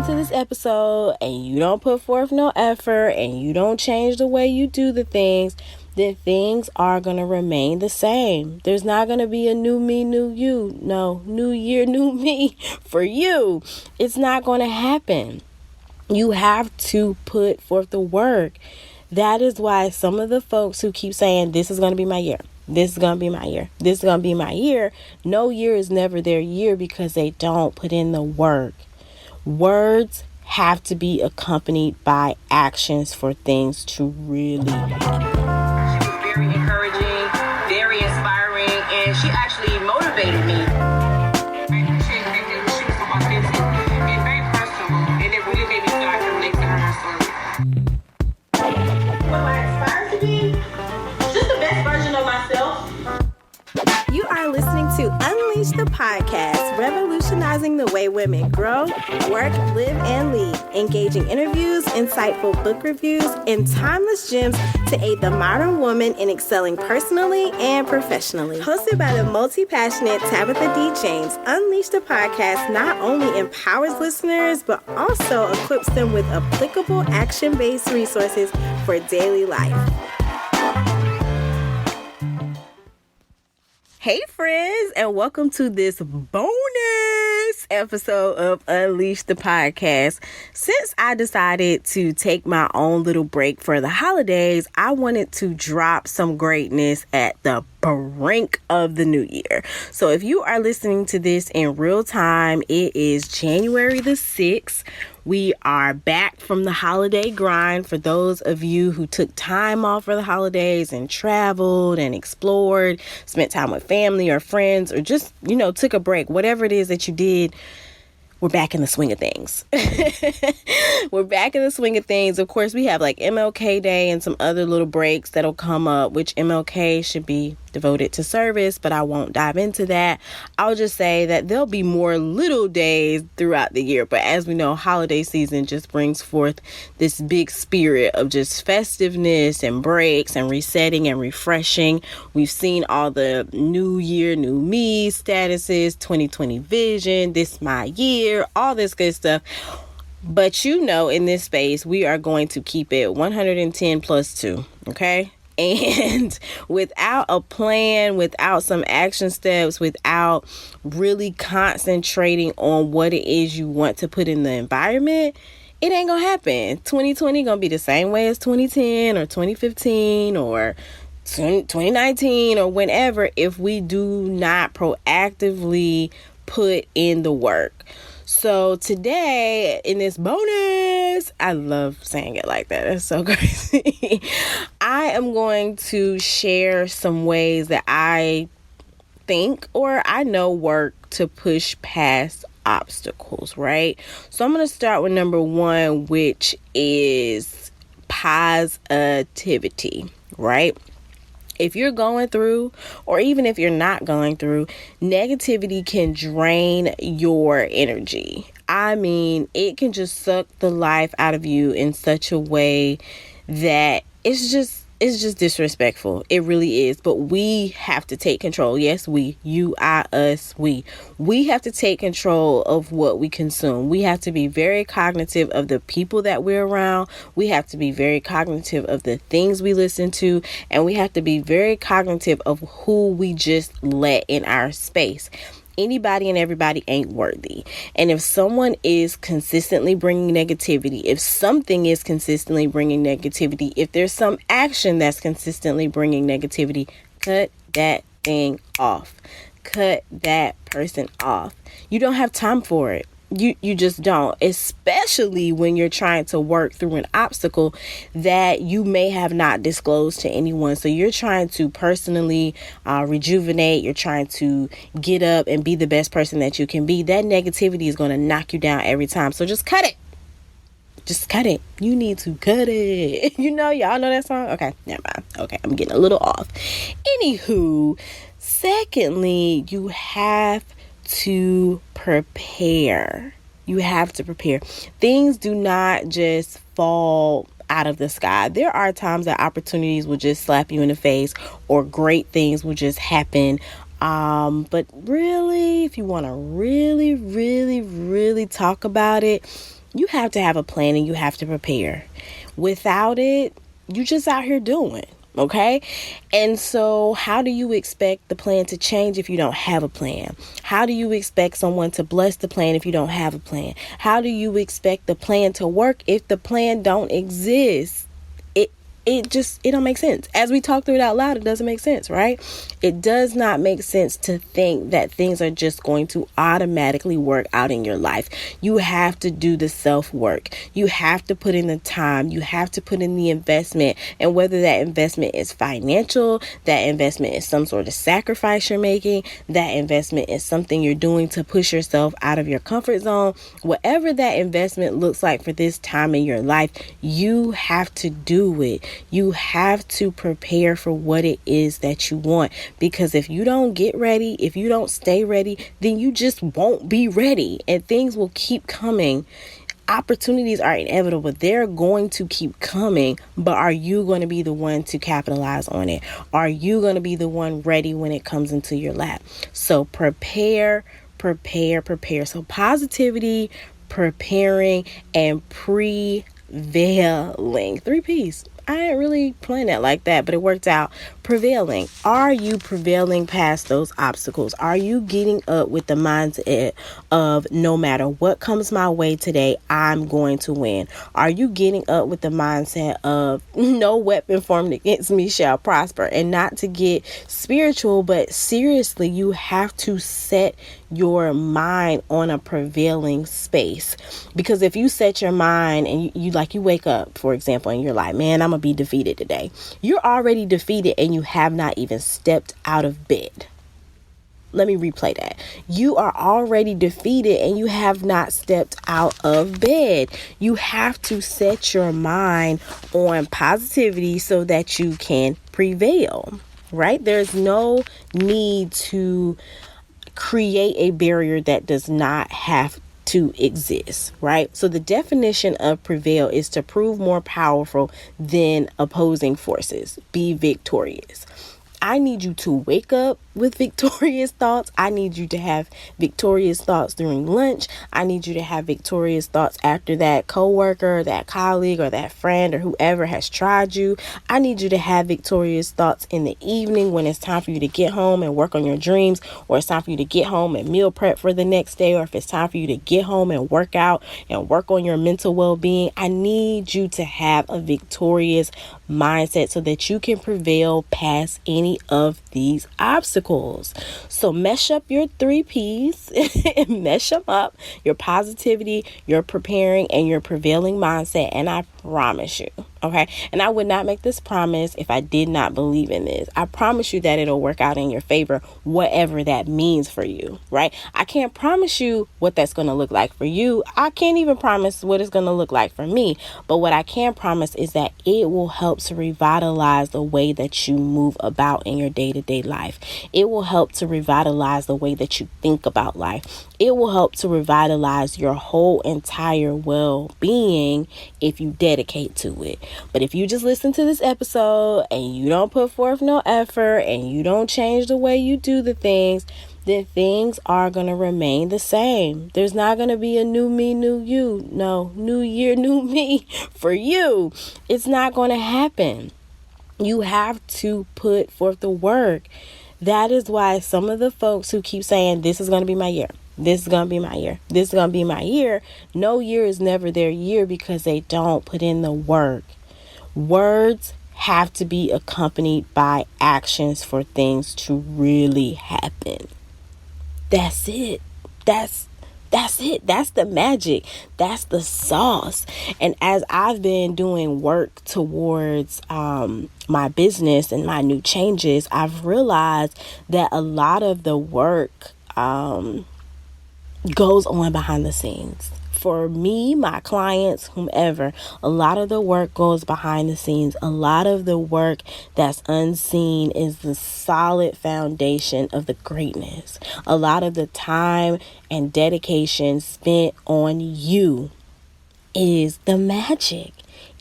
to this episode and you don't put forth no effort and you don't change the way you do the things, then things are going to remain the same. There's not going to be a new me, new you. No, new year, new me for you. It's not going to happen. You have to put forth the work. That is why some of the folks who keep saying, this is going to be my year, this is going to be my year, this is going to be my year, no year is never their year because they don't put in the work. Words have to be accompanied by actions for things to really happen. She was very encouraging, very inspiring, and she actually motivated me. She was so authentic and very personable, and it really made me start connecting to her story. What I aspire to be, just the best version of myself. You are listening to Unleash the Podcast, revolutionizing the way women grow, work, live, and lead, engaging interviews, insightful book reviews, and timeless gems to aid the modern woman in excelling personally and professionally. Hosted by the multi-passionate Tabitha D. James, Unleash the Podcast not only empowers listeners, but also equips them with applicable action-based resources for daily life. Hey friends, and welcome to this bonus episode of Unleash the Podcast. Since I decided to take my own little break for the holidays, I wanted to drop some greatness at the brink of the new year. So if you are listening to this in real time, it is January the 6th. We are back from the holiday grind. For those of you who took time off for the holidays and traveled and explored, spent time with family or friends, or just, took a break, whatever it is that you did, we're back in the swing of things. We're back in the swing of things. Of course, we have like MLK Day and some other little breaks that'll come up, which MLK should be devoted to service, but I won't dive into that. I'll just say that there'll be more little days throughout the year. But as we know, holiday season just brings forth this big spirit of just festiveness and breaks and resetting and refreshing. We've seen all the new year, new me statuses, 2020 vision, this my year, all this good stuff. But in this space, we are going to keep it 110 plus 2, okay? And without a plan, without some action steps, without really concentrating on what it is you want to put in the environment, it ain't gonna happen. 2020 gonna be the same way as 2010 or 2015 or 2019 or whenever if we do not proactively put in the work. So today in this bonus, I love saying it like that. That's so crazy. I am going to share some ways that I think or I know work to push past obstacles, right? So I'm going to start with number 1, which is positivity, right? If you're going through, or even if you're not going through, negativity can drain your energy. I mean, it can just suck the life out of you in such a way that it's just disrespectful. It really is. But we have to take control. Yes, we, you, I, us, we have to take control of what we consume. We have to be very cognitive of the people that we're around. We have to be very cognitive of the things we listen to. And we have to be very cognitive of who we just let in our space. Anybody and everybody ain't worthy. And if someone is consistently bringing negativity, if something is consistently bringing negativity, if there's some action that's consistently bringing negativity, cut that thing off. Cut that person off. You don't have time for it. You just don't, especially when you're trying to work through an obstacle that you may have not disclosed to anyone. So you're trying to personally rejuvenate. You're trying to get up and be the best person that you can be. That negativity is going to knock you down every time. So just cut it. Just cut it. You need to cut it. Y'all know that song? Okay, never mind. Okay, I'm getting a little off. Anywho, secondly, you have to prepare. You have to prepare. Things do not just fall out of the sky. There are times that opportunities will just slap you in the face or great things will just happen. But really, if you want to really talk about it, You have to have a plan and you have to prepare. Without it, you just out here doing. Okay. And so how do you expect the plan to change if you don't have a plan? How do you expect someone to bless the plan if you don't have a plan? How do you expect the plan to work if the plan don't exist? It don't make sense. As we talk through it out loud, it doesn't make sense, right? It does not make sense to think that things are just going to automatically work out in your life. You have to do the self-work. You have to put in the time. You have to put in the investment. And whether that investment is financial, that investment is some sort of sacrifice you're making, that investment is something you're doing to push yourself out of your comfort zone, whatever that investment looks like for this time in your life, you have to do it. You have to prepare for what it is that you want, because if you don't get ready, if you don't stay ready, then you just won't be ready and things will keep coming. Opportunities are inevitable. They're going to keep coming, but are you going to be the one to capitalize on it? Are you going to be the one ready when it comes into your lap? So prepare. So positivity, preparing, and prevailing. 3 P's. I didn't really plan it like that, but it worked out. Prevailing. Are you prevailing past those obstacles? Are you getting up with the mindset of no matter what comes my way today, I'm going to win? Are you getting up with the mindset of no weapon formed against me shall prosper? And not to get spiritual, but seriously, you have to set your mind on a prevailing space. Because if you set your mind and you wake up, for example, and you're like, man, I'm gonna be defeated today. You're already defeated and you have not even stepped out of bed. Let me replay that. You are already defeated and you have not stepped out of bed. You have to set your mind on positivity so that you can prevail, right? There's no need to create a barrier that does not have to exist, right? So the definition of prevail is to prove more powerful than opposing forces. Be victorious. I need you to wake up with victorious thoughts. I need you to have victorious thoughts during lunch. I need you to have victorious thoughts after that coworker, that colleague, or that friend, or whoever has tried you. I need you to have victorious thoughts in the evening when it's time for you to get home and work on your dreams, or it's time for you to get home and meal prep for the next day, or if it's time for you to get home and work out and work on your mental well-being. I need you to have a victorious mindset so that you can prevail past any of these obstacles. So mesh up your 3 P's and mesh them up: your positivity, your preparing, and your prevailing mindset. And I promise you, okay, and I would not make this promise if I did not believe in this. I promise you that it'll work out in your favor, whatever that means for you, right? I can't promise you what that's going to look like for you. I can't even promise what it's going to look like for me. But what I can promise is that it will help to revitalize the way that you move about in your day-to-day life. It will help to revitalize the way that you think about life. It will help to revitalize your whole entire well-being if you dedicate to it. But if you just listen to this episode and you don't put forth no effort and you don't change the way you do the things, then things are going to remain the same. There's not going to be a new me, new you. No, new year, new me for you. It's not going to happen. You have to put forth the work. That is why some of the folks who keep saying this is going to be my year, this is going to be my year, this is going to be my year, no year is never their year because they don't put in the work. Words have to be accompanied by actions for things to really happen. That's it. That's it. That's the magic. That's the sauce. And as I've been doing work towards my business and my new changes, I've realized that a lot of the work goes on behind the scenes. For me, my clients, whomever, a lot of the work goes behind the scenes. A lot of the work that's unseen is the solid foundation of the greatness. A lot of the time and dedication spent on you is the magic.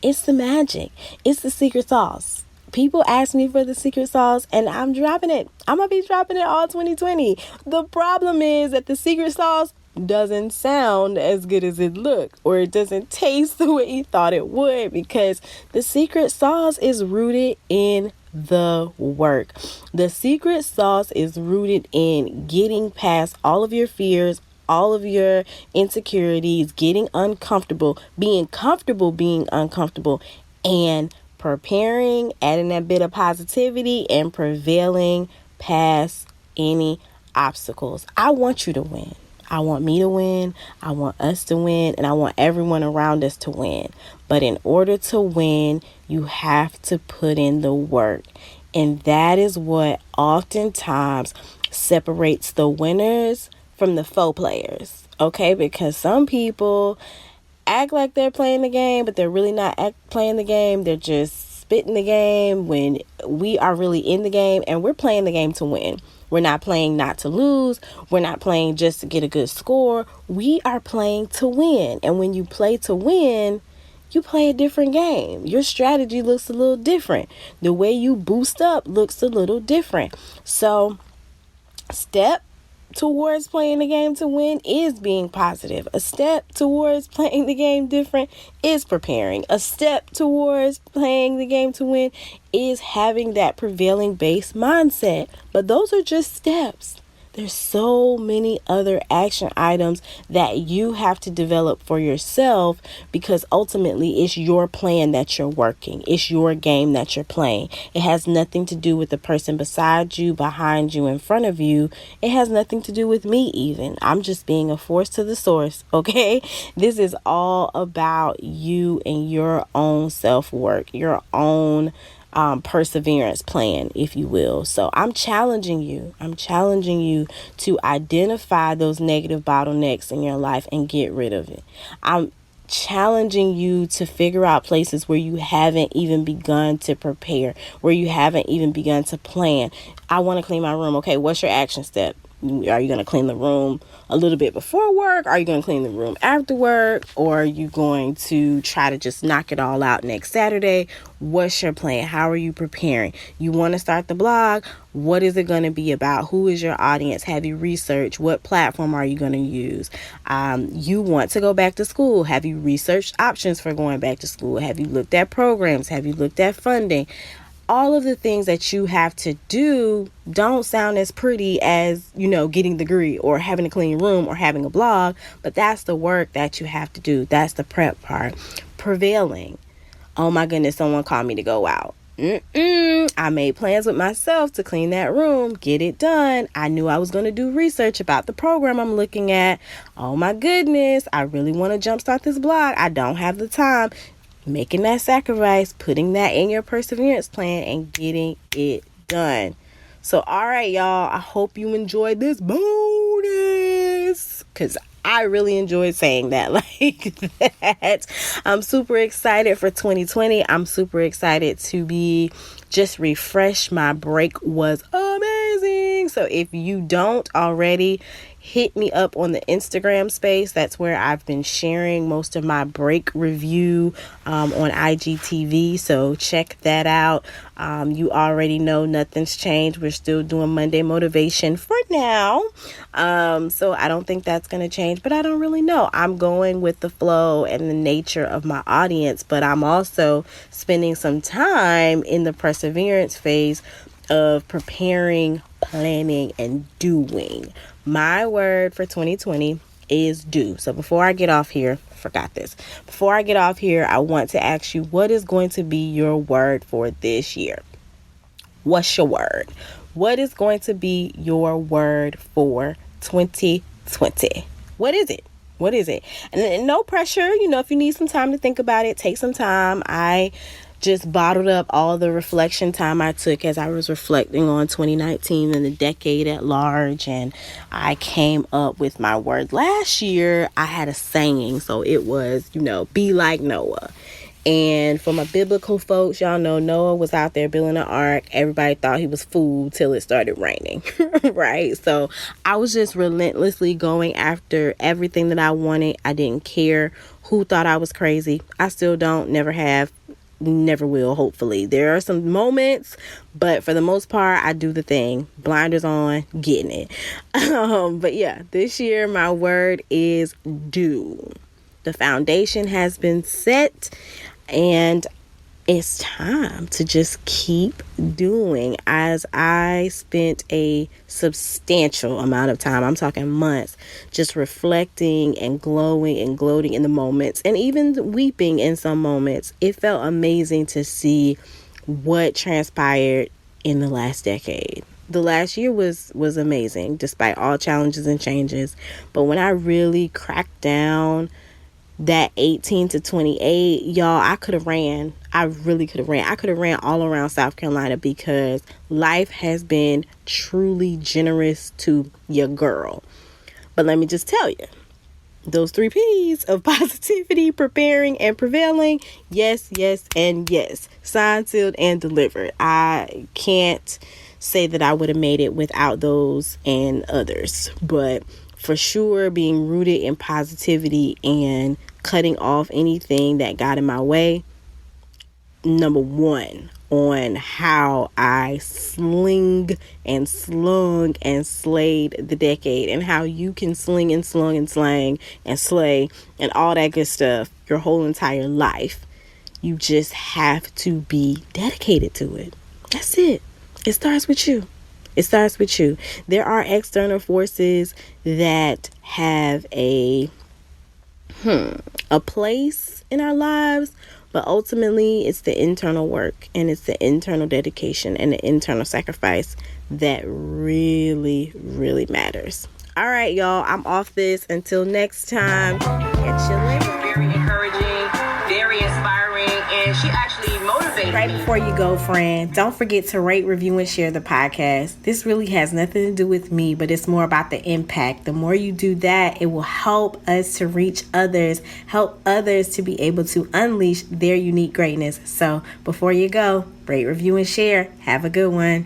It's the magic. It's the secret sauce. People ask me for the secret sauce and I'm dropping it. I'm going to be dropping it all 2020. The problem is that the secret sauce doesn't sound as good as it looked, or it doesn't taste the way you thought it would, because the secret sauce is rooted in the work. The secret sauce is rooted in getting past all of your fears, all of your insecurities, getting uncomfortable, being comfortable being uncomfortable, and preparing, adding that bit of positivity, and prevailing past any obstacles. I want you to win. I want me to win. I want us to win. And I want everyone around us to win. But in order to win, you have to put in the work. And that is what oftentimes separates the winners from the faux players. Okay? Because some people act like they're playing the game, but they're really not playing the game. They're just spitting the game when we are really in the game, and we're playing the game to win. We're not playing not to lose. We're not playing just to get a good score. We are playing to win. And when you play to win, you play a different game. Your strategy looks a little different. The way you boost up looks a little different. So, step towards playing the game to win is being positive. A step towards playing the game different is preparing. A step towards playing the game to win is having that prevailing base mindset. But those are just steps. There's so many other action items that you have to develop for yourself, because ultimately it's your plan that you're working. It's your game that you're playing. It has nothing to do with the person beside you, behind you, in front of you. It has nothing to do with me even. I'm just being a force to the source, okay? This is all about you and your own self-work, your own perseverance plan, if you will. So I'm challenging you to identify those negative bottlenecks in your life and get rid of it. I'm challenging you to figure out places where you haven't even begun to prepare, where you haven't even begun to plan. I want to clean my room. Okay, what's your action step? Are you going to clean the room a little bit before work? Are you going to clean the room after work? Or are you going to try to just knock it all out next Saturday? What's your plan? How are you preparing? You want to start the blog? What is it going to be about? Who is your audience? Have you researched? What platform are you going to use? You want to go back to school. Have you researched options for going back to school? Have you looked at programs? Have you looked at funding? All of the things that you have to do don't sound as pretty as, getting the degree or having a clean room or having a blog, but that's the work that you have to do. That's the prep part. Prevailing. Oh my goodness, someone called me to go out. I made plans with myself to clean that room, get it done. I knew I was going to do research about the program I'm looking at. Oh my goodness, I really want to jumpstart this blog. I don't have the time. Making that sacrifice, putting that in your perseverance plan, and getting it done. So, all right, y'all, I hope you enjoyed this bonus, because I really enjoyed saying that like that. I'm super excited for 2020. I'm super excited to be just refreshed. My break was amazing. So if you don't already, hit me up on the Instagram space. That's where I've been sharing most of my break review on IGTV. So check that out. You already know nothing's changed. We're still doing Monday motivation for now. So I don't think that's going to change, but I don't really know. I'm going with the flow and the nature of my audience, but I'm also spending some time in the perseverance phase of preparing, planning, and doing. My word for 2020 is do. So before I get off here, Before I get off here, I want to ask you, what is going to be your word for this year? What's your word? What is going to be your word for 2020? What is it? What is it? And no pressure. If you need some time to think about it, take some time. I just bottled up all the reflection time I took as I was reflecting on 2019 and the decade at large, and I came up with my word. Last year I had a saying, so it was, be like Noah. And for my biblical folks, y'all know Noah was out there building an ark. Everybody thought he was fooled till it started raining, right? So I was just relentlessly going after everything that I wanted. I didn't care who thought I was crazy. I still don't, never have. never will, hopefully. There are some moments, but for the most part, I do the thing. Blinders on, getting it. But yeah, this year my word is do. The foundation has been set, and it's time to just keep doing. As I spent a substantial amount of time, I'm talking months, just reflecting and glowing and gloating in the moments, and even weeping in some moments. It felt amazing to see what transpired in the last decade. The last year was amazing, despite all challenges and changes. But when I really cracked down that 18 to 28, y'all, I could have ran. I really could have ran. I could have ran all around South Carolina, because life has been truly generous to your girl. But let me just tell you, those 3 P's of positivity, preparing, and prevailing, yes, yes, and yes. Signed, sealed, and delivered. I can't say that I would have made it without those and others. But for sure, being rooted in positivity and cutting off anything that got in my way. Number 1 on how I sling and slung and slayed the decade, and how you can sling and slung and slang and slay and all that good stuff your whole entire life. You just have to be dedicated to it. That's it. It starts with you. It starts with you. There are external forces that have a place in our lives, but ultimately it's the internal work, and it's the internal dedication and the internal sacrifice that really, really matters. All right, y'all, I'm off this. Until next time, catch you later. Very encouraging, very inspiring, and she actually motivated Right me. before you go, friend, don't forget to rate, review, and share the podcast. This really has nothing to do with me, but it's more about the impact. The more you do that, it will help us to reach others, help others to be able to unleash their unique greatness. So before you go, rate, review, and share. Have a good one.